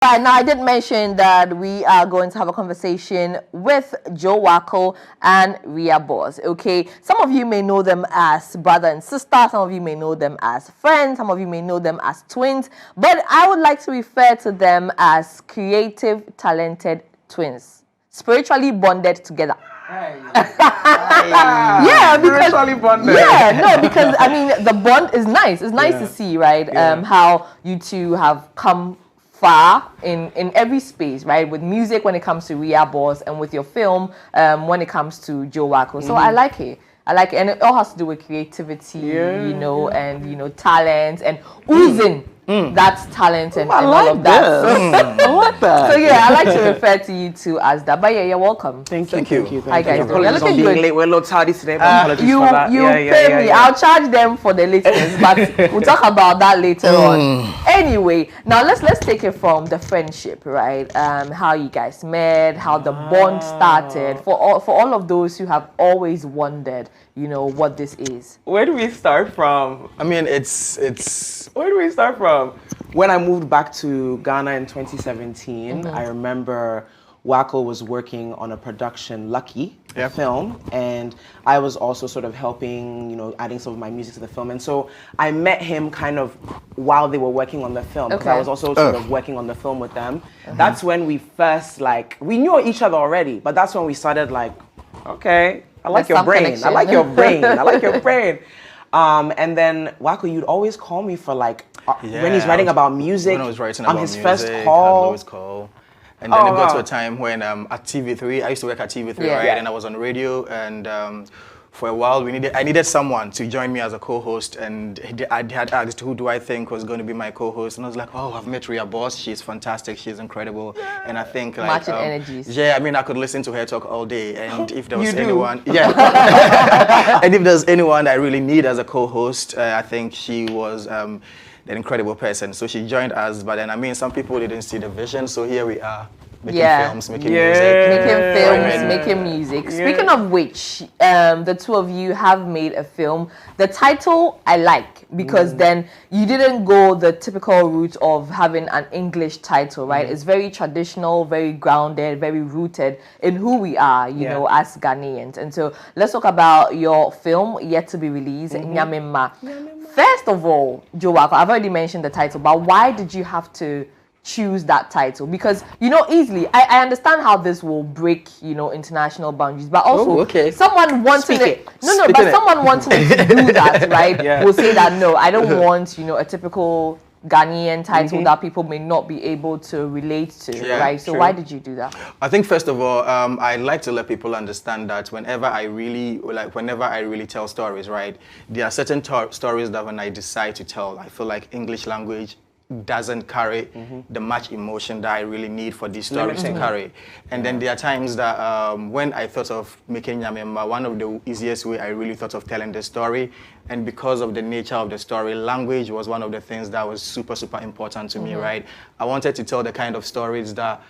Right now, I did mention that we are going to have a conversation with Joe Wackle and riaboss. Okay, some of you may know them as brother and sister, some of you may know them as friends, some of you may know them as twins, but I would like to refer to them as creative, talented twins, spiritually bonded together. Yeah, because because I mean the bond is nice. It's nice to see, right? How you two have come far in every space, right? With music when it comes to riaboss, and with your film when it comes to Joe Wackle. So I like it. I like it, and it all has to do with creativity, and talent and oozing. That's talent and all of that. I like that. So yeah, I like to refer to you two as that. But yeah, you're welcome. Thank you. Hi guys, You're looking good. Late. We're a little tardy today, but apologies You for that. pay me. I'll charge them for the lateness, but we'll talk about that later on. Anyway, now let's take it from the friendship, right? How you guys met, how the bond started. For all of those who have always wondered, what this is. Where do we start from? I mean, it's. Where do we start from? When I moved back to Ghana in 2017, I remember Wackle was working on a production, Lucky, film, and I was also sort of helping, adding some of my music to the film. And so I met him kind of while they were working on the film, because I was also sort of working on the film with them. That's when we first, we knew each other already, but that's when we started okay, I like your brain. I like your brain. I like your brain. And then Wackle, you'd always call me for when he's writing about music. When I was writing about his music, first I'd call. always call. And then it got to a time when at TV3, I used to work at TV3, right? And I was on radio, and for a while I needed someone to join me as a co-host, and I had asked who do I think was going to be my co-host, and I was like, oh, I've met riaboss. She's fantastic. She's incredible, and I think matching energies. Yeah, I mean, I could listen to her talk all day, and if there was anyone, and if there's anyone I really need as a co-host, I think she was an incredible person. So she joined us, but then I mean, some people didn't see the vision, so here we are. Making films, making music. Making music. Speaking of which, the two of you have made a film. The title I like, because then you didn't go the typical route of having an English title, right? It's very traditional, very grounded, very rooted in who we are, you know, as Ghanaians. And so let's talk about your film, yet to be released, Nyame. First of all, Joe Wackle, I've already mentioned the title, but why did you have to choose that title? Because easily I understand how this will break international boundaries, but also someone wanting someone wanting to do that, right, will say that no, I don't want a typical Ghanaian title that people may not be able to relate to, right? So why did you do that? I think first of all, I like to let people understand that whenever I really tell stories, right, there are certain stories that when I decide to tell, I feel like English language doesn't carry the much emotion that I really need for these stories to carry. And then there are times that when I thought of making Nyame, one of the easiest way I really thought of telling the story, and because of the nature of the story, language was one of the things that was super, super important to me, right? I wanted to tell the kind of stories that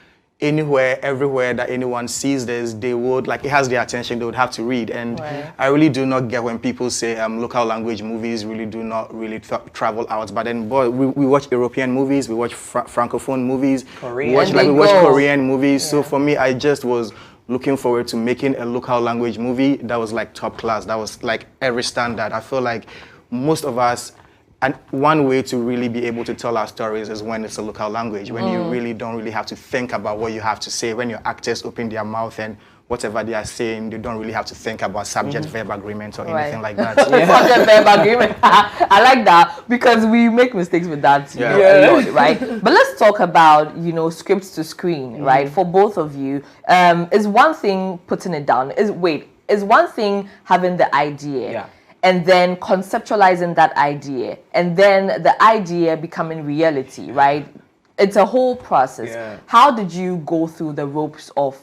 anywhere, everywhere that anyone sees this, they would, it has their attention, they would have to read. And I really do not get when people say local language movies really do not really travel out. But then, boy, we watch European movies, we watch Francophone movies, we watch Korean movies. So for me, I just was looking forward to making a local language movie that was top class, that was every standard. I feel like most of us, and one way to really be able to tell our stories is when it's a local language, when you really don't really have to think about what you have to say. When your actors open their mouth and whatever they are saying, they don't really have to think about subject-verb agreement or anything like that. Subject-verb agreement. I like that, because we make mistakes with that a lot, right? But let's talk about, scripts to screen, right? For both of you, is one thing putting it down. Is one thing having the idea. And then conceptualizing that idea, and then the idea becoming reality, right? It's a whole process. How did you go through the ropes of,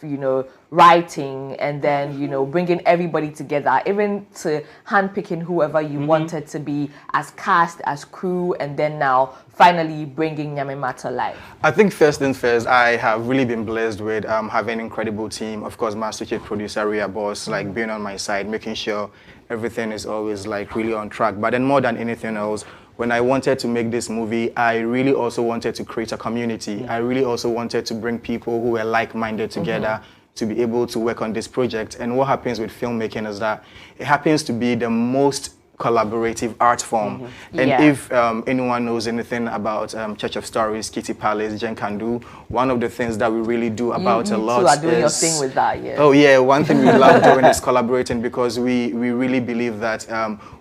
writing, and then, bringing everybody together, even to handpicking whoever you wanted to be as cast, as crew, and then now finally bringing Nyame to life? I think first things first, I have really been blessed with having an incredible team. Of course, my associate producer, riaboss, being on my side, making sure everything is always really on track. But then more than anything else, when I wanted to make this movie, I really also wanted to create a community. I really also wanted to bring people who were like-minded together to be able to work on this project. And what happens with filmmaking is that it happens to be the most collaborative art form. And if anyone knows anything about Church of Stories, Kitty Palace, Jen Kandu, one of the things that we really do about a lot are doing your thing with that, Oh yeah, one thing we love doing is collaborating, because we really believe that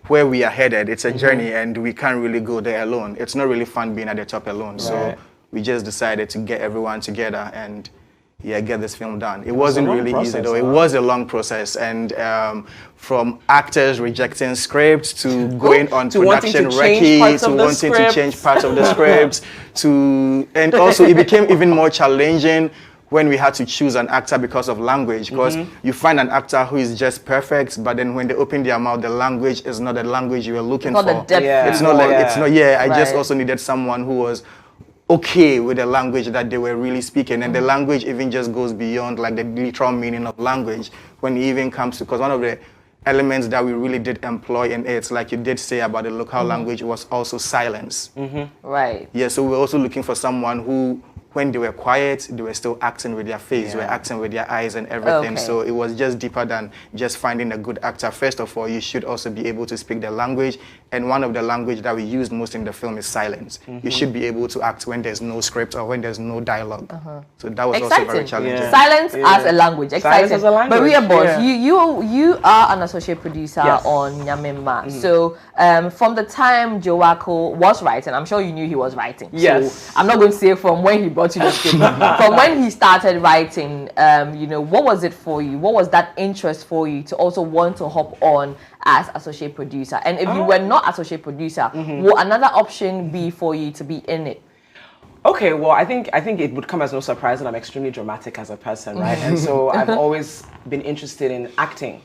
where we are headed, it's a journey and we can't really go there alone. It's not really fun being at the top alone. So we just decided to get everyone together and get this film done. It wasn't really easy though. It was a long process, and from actors rejecting scripts to going on production recce to wanting to change parts of the scripts and also it became even more challenging when we had to choose an actor because of language, because you find an actor who is just perfect, but then when they open their mouth, the language is not the language you were looking for. The depth. It's not I just also needed someone who was okay with the language that they were really speaking, and the language even just goes beyond like the literal meaning of language when it even comes to, because one of the elements that we really did employ in it, like you did say about the local language, was also silence. Right. Yeah, so we're also looking for someone who, when they were quiet, they were still acting with their face, they were acting with their eyes and everything. So it was just deeper than just finding a good actor. First of all, you should also be able to speak the language. And one of the language that we used most in the film is silence. You should be able to act when there's no script or when there's no dialogue. So that was also very challenging. Silence as a language. Exciting. As a language. But riaboss, you are an associate producer on Nyame. So from the time joewackle was writing, I'm sure you knew he was writing. Yes. So I'm not going to say from when he brought you the script. From when he started writing, what was it for you? What was that interest for you to also want to hop on as associate producer? And if you were not associate producer, would another option be for you to be in it? Okay, well, I think it would come as no surprise that I'm extremely dramatic as a person, right? And so I've always been interested in acting.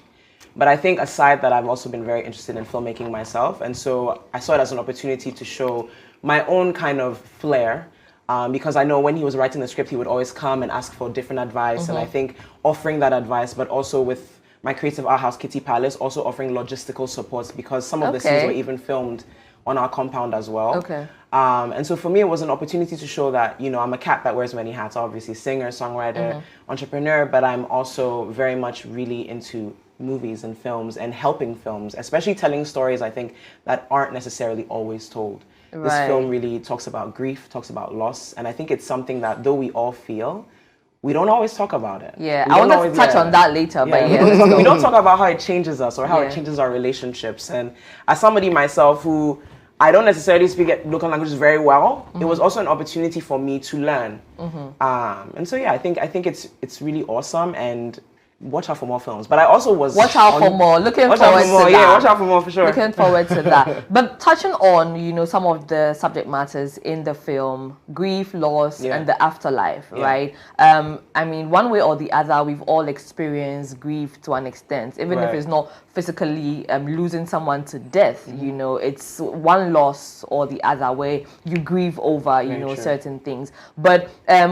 But I think aside that, I've also been very interested in filmmaking myself. And so I saw it as an opportunity to show my own kind of flair. Because I know when he was writing the script, he would always come and ask for different advice. And I think offering that advice, but also with my creative art house, Kitty Palace, also offering logistical supports, because some of the scenes were even filmed on our compound as well. And so for me, it was an opportunity to show that, I'm a cat that wears many hats, obviously, singer, songwriter, entrepreneur, but I'm also very much really into movies and films and helping films, especially telling stories, I think, that aren't necessarily always told. This film really talks about grief, talks about loss, and I think it's something that though we all feel, we don't always talk about it. Yeah, I want to touch on that later, but we don't talk about how it changes us or how it changes our relationships. And as somebody myself who I don't necessarily speak local languages very well, it was also an opportunity for me to learn. And so I think it's really awesome, and watch out for more films. But I also was watch out for more. Looking forward to that. Yeah, watch out for more for sure. Looking forward to that. But touching on, some of the subject matters in the film, grief, loss, and the afterlife, right? I mean, one way or the other, we've all experienced grief to an extent, even if it's not physically losing someone to death. It's one loss or the other where you grieve over, certain things. But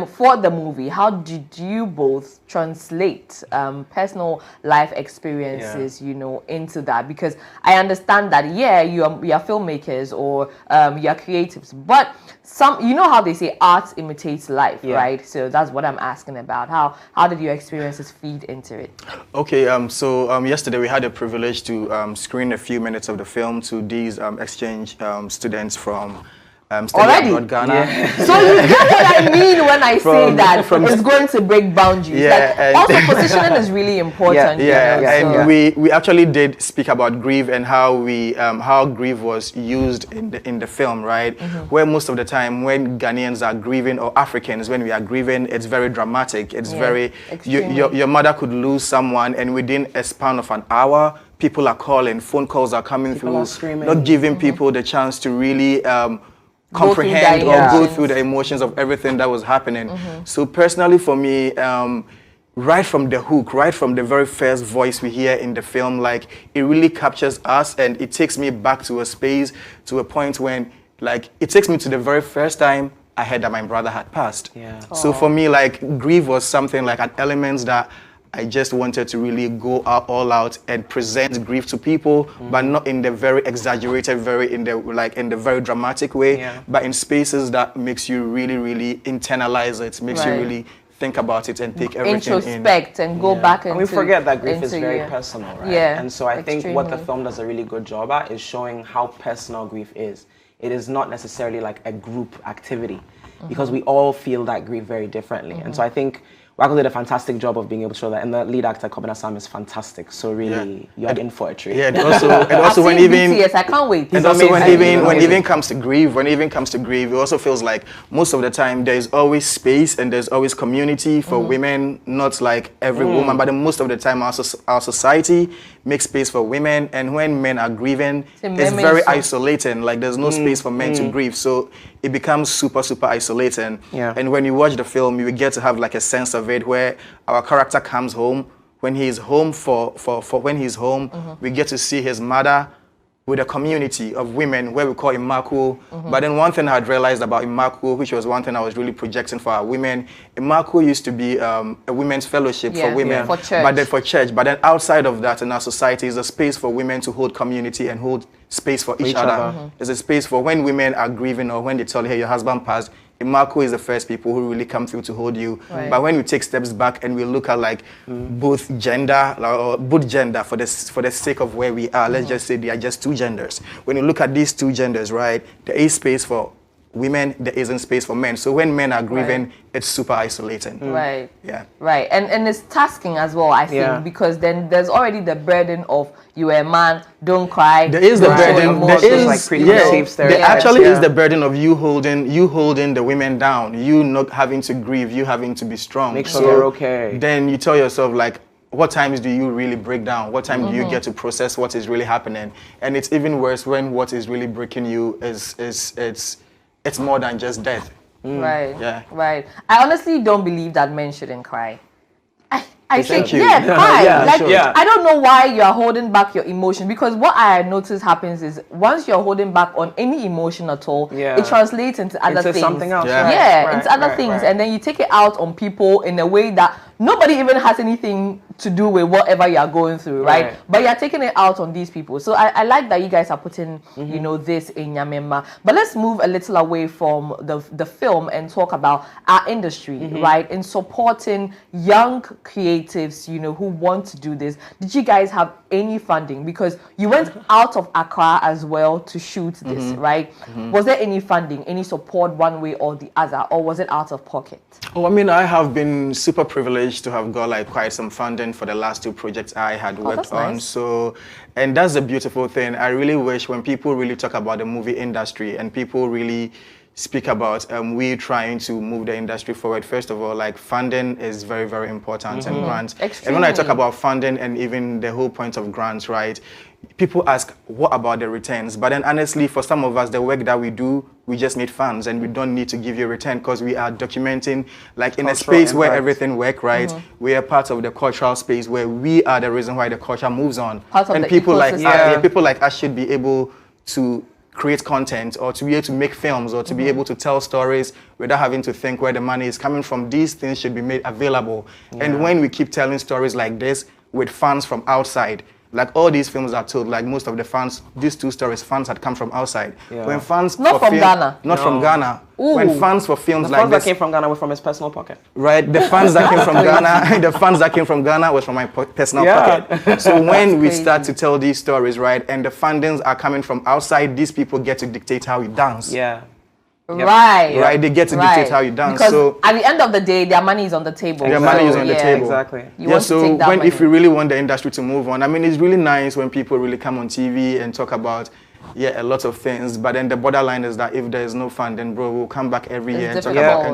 for the movie, how did you both translate personal life experiences, into that? Because I understand that, you are filmmakers or you are creatives, but how they say art imitates life, right? So that's what I'm asking about. How did your experiences feed into it? Okay, so yesterday we had a privilege to screen a few minutes of the film to these exchange students from already Ghana. So you get what I mean when I say that it's going to break boundaries. Also positioning is really important. And we actually did speak about grief and how grief was used in the film, right? Where most of the time when Ghanaians are grieving, or Africans, when we are grieving, it's very dramatic. It's very your mother could lose someone, and within a span of an hour, people are calling, phone calls are coming through, not giving people the chance to really comprehend or go through the emotions of everything that was happening. So personally for me, right from the hook, right from the very first voice we hear in the film, like it really captures us, and it takes me back to a space, to a point when, like, it takes me to the very first time I heard that my brother had passed. So for me, like, grief was something like an element that I just wanted to really go all out and present grief to people, but not in the very exaggerated, in the very dramatic way, but in spaces that makes you really, really internalize it, makes you really think about it and take everything introspect and go back into. And we forget that grief is very personal, right? Yeah. And so I think what the film does a really good job at is showing how personal grief is. It is not necessarily like a group activity, because we all feel that grief very differently. And so I think Wackle did a fantastic job of being able to show that, and the lead actor, Kobina Sam, is fantastic. So really, you're in for a treat. Yeah, and also when even BTS, I can't wait. And also when it even comes to grief, it also feels like most of the time there is always space and there's always community for women, not like every woman, but most of the time our society makes space for women, and when men are grieving, it's very isolating. Like there's no space for men to grieve, so it becomes super isolating. And when you watch the film, you get to have like a sense of it where our character comes home. When he's home we get to see his mother with a community of women where we call Imaku. But then one thing I had realized about Imaku, which was one thing I was really projecting for our women, Imaku used to be a women's fellowship for women, for church. But then outside of that in our society is a space for women to hold community and hold space for each other. There's a space for when women are grieving or when they tell you, hey, your husband passed, Imaku is the first people who really come through to hold you. But when we take steps back and we look at like both gender for the sake of where we are, let's just say there are just two genders. When you look at these two genders, right, there is space for women, there isn't space for men. So when men are grieving, it's super isolating. Right. Yeah. Right. And it's tasking as well, I think, because then there's already the burden of you're a man, don't cry. There is the burden. There actually is the burden of you holding the women down, you not having to grieve, you having to be strong. Make sure you're okay. Then you tell yourself like, what times do you really break down? What time do you get to process what is really happening? And it's even worse when what is really breaking you it's more than just death. Right. Yeah. Right. I honestly don't believe that men shouldn't cry. I think, Thank you. cry. I don't know why you're holding back your emotion, because what I notice happens is once you're holding back on any emotion at all, it translates into other things. Something else. Into other things. And then you take it out on people in a way that nobody even has anything to do with whatever you're going through, right? But you're taking it out on these people. So I like that you guys are putting, this in Nyame. But let's move a little away from the film and talk about our industry, right? In supporting young creatives, who want to do this. Did you guys have any funding? Because you went out of Accra as well to shoot this, right? Was there any funding, any support one way or the other, or was it out of pocket? Oh, I mean, I have been super privileged to have got like quite some funding for the last two projects I had worked on. Nice. So, and that's the beautiful thing. I really wish when people really talk about the movie industry and people really speak about we trying to move the industry forward, first of all, like funding is very, very important and grants. And when I talk about funding and even the whole point of grants, right, people ask, what about the returns? But then honestly, for some of us, the work that we do, we just need funds and we don't need to give you a return because we are documenting like in a space where everything works, right? We are part of the cultural space where we are the reason why the culture moves on. And people like us should be able to create content or to be able to make films or to be able to tell stories without having to think where the money is coming from. These things should be made available. And when we keep telling stories like this with fans from outside, like all these films are told, like most of the fans, these two stories, fans had come from outside. When fans not from Ghana. Not from Ghana. When fans for films like this. The fans that came from Ghana were from his personal pocket. Right, the fans that came from Ghana, the fans that came from Ghana was from my personal pocket. So when we start to tell these stories, right, and the fundings are coming from outside, these people get to dictate how we dance. Right, they get to dictate how you dance. Because so at the end of the day, their money is on the table. Their money is on the table. Exactly. So if we really want the industry to move on, I mean, it's really nice when people really come on TV and talk about a lot of things, but then the borderline is that if there is no funding, bro, we'll come back every year and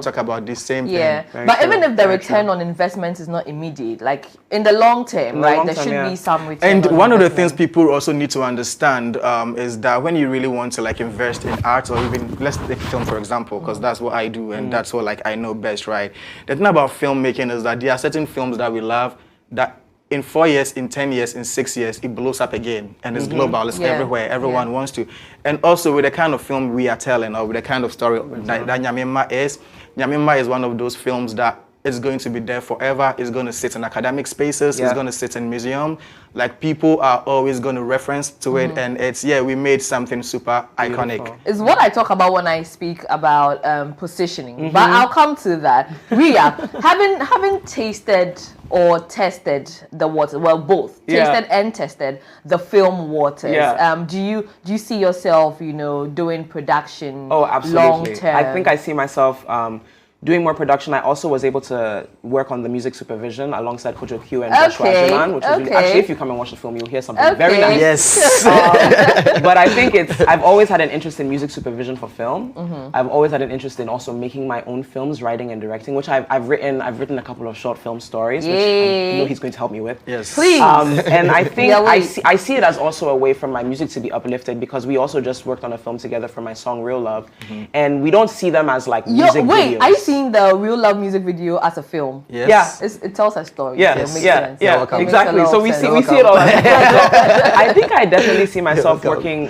talk about this same thing. But even if the return on investment is not immediate, like in the long term, there should be some return. And one of the things people also need to understand is that when you really want to like invest in art or even let's take film for example, because that's what I do and that's what like I know best, right? The thing about filmmaking is that there are certain films that we love that in 4 years, in 10 years, in 6 years, it blows up again and it's global, it's everywhere, everyone wants to. And also with the kind of film we are telling or with the kind of story that Nyame is one of those films that it's going to be there forever. It's going to sit in academic spaces. It's going to sit in museum. Like, people are always going to reference to it, and it's, we made something super iconic. It's what I talk about when I speak about positioning, but I'll come to that. Ria, having tasted or tested the water, well, both tasted and tested the film waters. Do you see yourself, doing production? Oh, absolutely. Long term? I think I see myself doing more production. I also was able to work on the music supervision alongside Kojo Q and Joshua Jiman, which was really, actually, if you come and watch the film, you'll hear something very nice. Yes. But I think I've always had an interest in music supervision for film. I've always had an interest in also making my own films, writing and directing, which I've written a couple of short film stories, which I know he's going to help me with. Yes. Please. And I think I see it as also a way for my music to be uplifted, because we also just worked on a film together for my song Real Love, and we don't see them as like music videos. Are you seeing the Real Love music video as a film? Yes. It tells a story. Yes. So it makes sense. Exactly. So we see it all. I think I definitely see myself working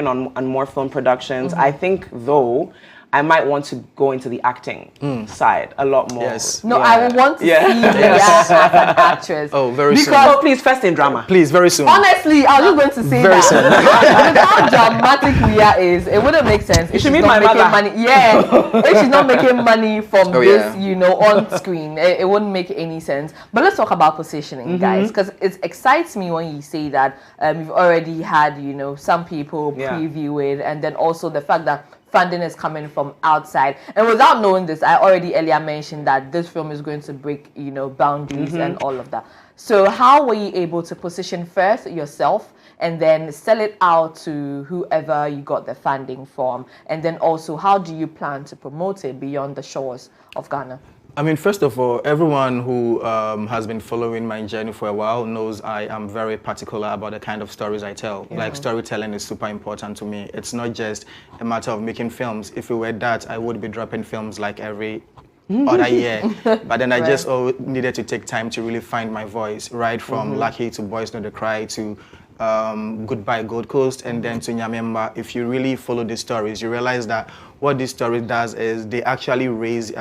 on more film productions. I think, though, I might want to go into the acting side a lot more. Yes. No, I would want to see Ria as an actress. Oh, very soon. Oh, please, first in drama. Please, very soon. Honestly, I was just going to say Very that. With how dramatic Ria is, it wouldn't make sense if she's meet not my making mother. money. Yeah, if she's not making money from this, on screen, it wouldn't make any sense. But let's talk about positioning, guys, because it excites me when you say that you've already had, some people preview it, and then also the fact that funding is coming from outside. And without knowing this, I already earlier mentioned that this film is going to break, boundaries and all of that. So how were you able to position first yourself and then sell it out to whoever you got the funding from? And then also, how do you plan to promote it beyond the shores of Ghana? I mean, first of all, everyone who has been following my journey for a while knows I am very particular about the kind of stories I tell. Like, storytelling is super important to me. It's not just a matter of making films. If it were that, I would be dropping films like every other year. But then I just needed to take time to really find my voice, right? From Lucky to Boys Know the Cry to Goodbye Gold Coast, and then to Nyame. If you really follow these stories, you realize that what this story does is they actually raise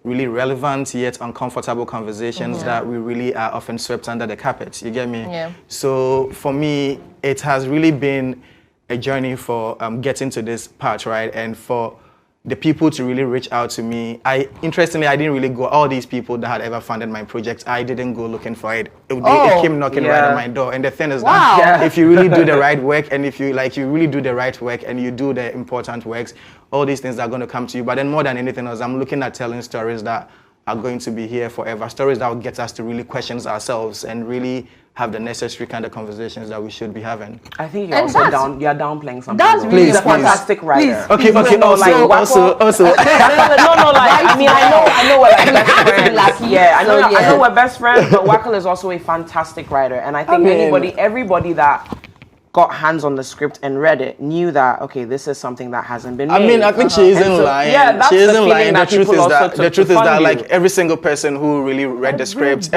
really relevant yet uncomfortable conversations that we really are often swept under the carpet. You get me? Yeah. So for me, it has really been a journey for getting to this part, right? And for the people to really reach out to me. Interestingly, I didn't really go, all these people that had ever funded my projects, I didn't go looking for it. It came knocking right on my door. And the thing is that if you really do the right work, and if you really do the right work and you do the important works, all these things are going to come to you. But then more than anything else, I'm looking at telling stories that are going to be here forever. Stories that will get us to really question ourselves and really have the necessary kind of conversations that we should be having. I think you're also downplaying something. That's really He's a fantastic writer. Okay. No, Also. I mean, I know we're like best friends. Yeah, I know we're best friends, but Wackle is also a fantastic writer. And I think everybody that got hands on the script and read it knew that, okay, this is something that hasn't been made. I mean, I think she isn't lying. Yeah, that's she isn't the lying. The truth is that like every single person who really read the script,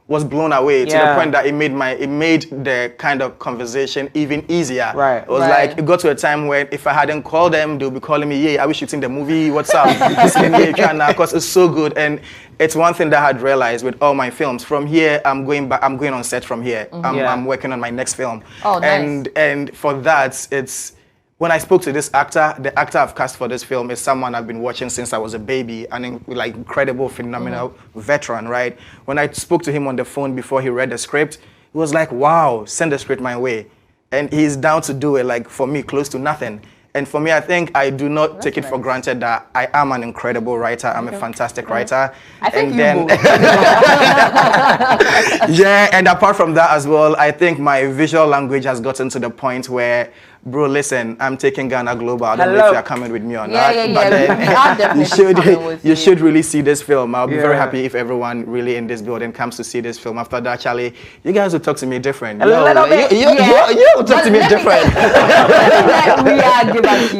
was blown away to the point that it made the kind of conversation even easier. Right. It was like, it got to a time where if I hadn't called them, they'll be calling me, yeah, are we shooting the movie? What's up? Because it's so good. And it's one thing that I had realized with all my films. From here, I'm going on set from here. I'm working on my next film. Oh, nice. And for that, it's, when I spoke to this actor, the actor I've cast for this film is someone I've been watching since I was a baby, an incredible, phenomenal veteran, right? When I spoke to him on the phone before he read the script, he was like, wow, send the script my way. And he's down to do it, like, for me, close to nothing. And for me, I think I do not take it for granted that I am an incredible writer. I'm a fantastic writer. I think and apart from that as well, I think my visual language has gotten to the point where, bro, listen, I'm taking Ghana global. I don't know if you're coming with me or not. But then you should really see this film. I'll be very happy if everyone really in this building comes to see this film. After that, Charlie, you guys will talk to me different. You will talk to me different. We are give us,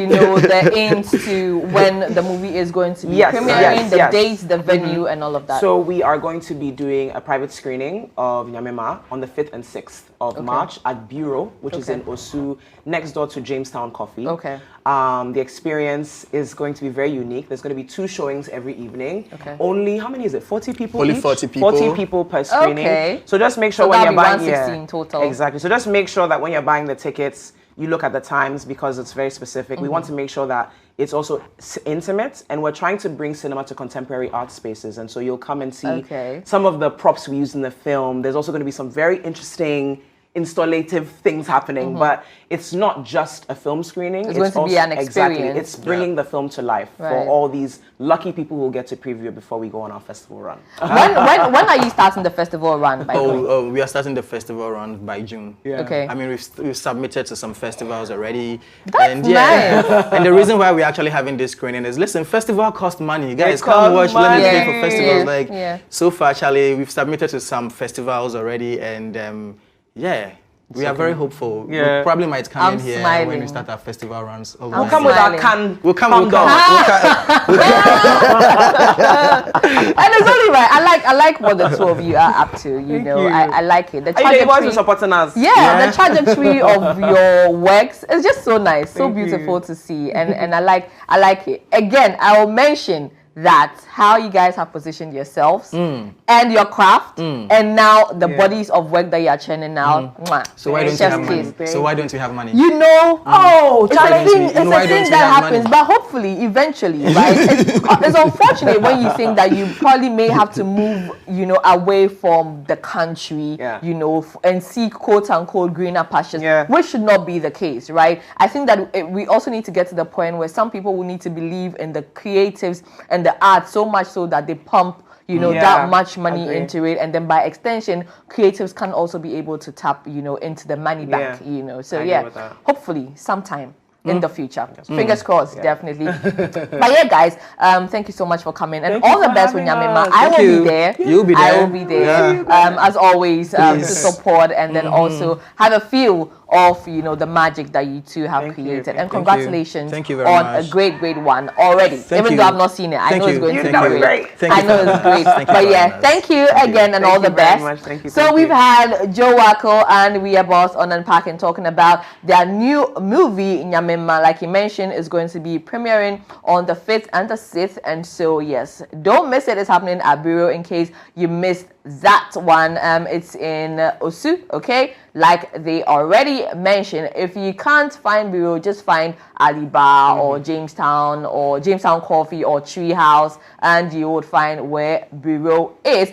the aims to when the movie is going to be premiering, the dates, the venue, and all of that. So we are going to be doing a private screening of Nyame on the 5th and 6th of March at Bureau, which is in Osu, next door to Jamestown Coffee. Okay. The experience is going to be very unique. There's going to be 2 showings every evening. Okay. Only, how many is it? 40 people Only each? 40 people. 40 people per screening. Okay. So just make sure So when that'll you're be buying 116 total. Exactly. So just make sure that when you're buying the tickets, you look at the times because it's very specific. We want to make sure that it's also intimate, and we're trying to bring cinema to contemporary art spaces. And so you'll come and see some of the props we use in the film. There's also going to be some very interesting installative things happening, but it's not just a film screening. It's going to be an experience. Exactly. It's bringing the film to life for all these lucky people who will get to preview it before we go on our festival run. When are you starting the festival run, by the way? We are starting the festival run by June. Yeah. Okay. I mean, we've submitted to some festivals already. That's nice. And the reason why we're actually having this screening is, listen, festival cost money. You guys It come watch, costs let me money. pay for festivals. So far, Charlie, we've submitted to some festivals already, and we are very hopeful. We probably might come in here when we start our festival runs. We'll come with our can. We'll come. And it's only right. I like what the 2 of you are up to. You know, I like it. The trajectory, supporting us. The trajectory of your works is just so nice, so beautiful to see, and I like it. Again, I will mention that how you guys have positioned yourselves and your craft, and now the bodies of work that you are churning out. So why don't you have money? So why don't you have money? You know, it's a thing that happens, money? but hopefully, eventually, right? It's unfortunate when you think that you probably may have to move, you know, away from the country, you know, and seek quote unquote greener pastures, which should not be the case, right? I think that we also need to get to the point where some people will need to believe in the creatives and the art so much so that they pump, you know, that much money into it, and then by extension, creatives can also be able to tap, you know, into the money back, you know. So hopefully sometime in the future. Fingers crossed, definitely. But yeah, guys, thank you so much for coming, and all the best with Nyame. I will be there. You'll be there. I will be there, as always, to support, and then also have a feel of, you know, the magic that you two have created. And congratulations Thank you very on much. a great one already. Even though I've not seen it, I know it's going to be great. Thank I you know it's great. But yeah, thank you again, and all the best. So we've had Joe Wackle and riaboss on Unpackin talking about their new movie, Nyame, like you mentioned, is going to be premiering on the 5th and the 6th. And so yes, don't miss it. It's happening at Bureau in case you missed that one. It's in Osu, okay? Like they already mentioned, if you can't find Bureau, just find Aliba or Jamestown Coffee or Treehouse, and you would find where Bureau is.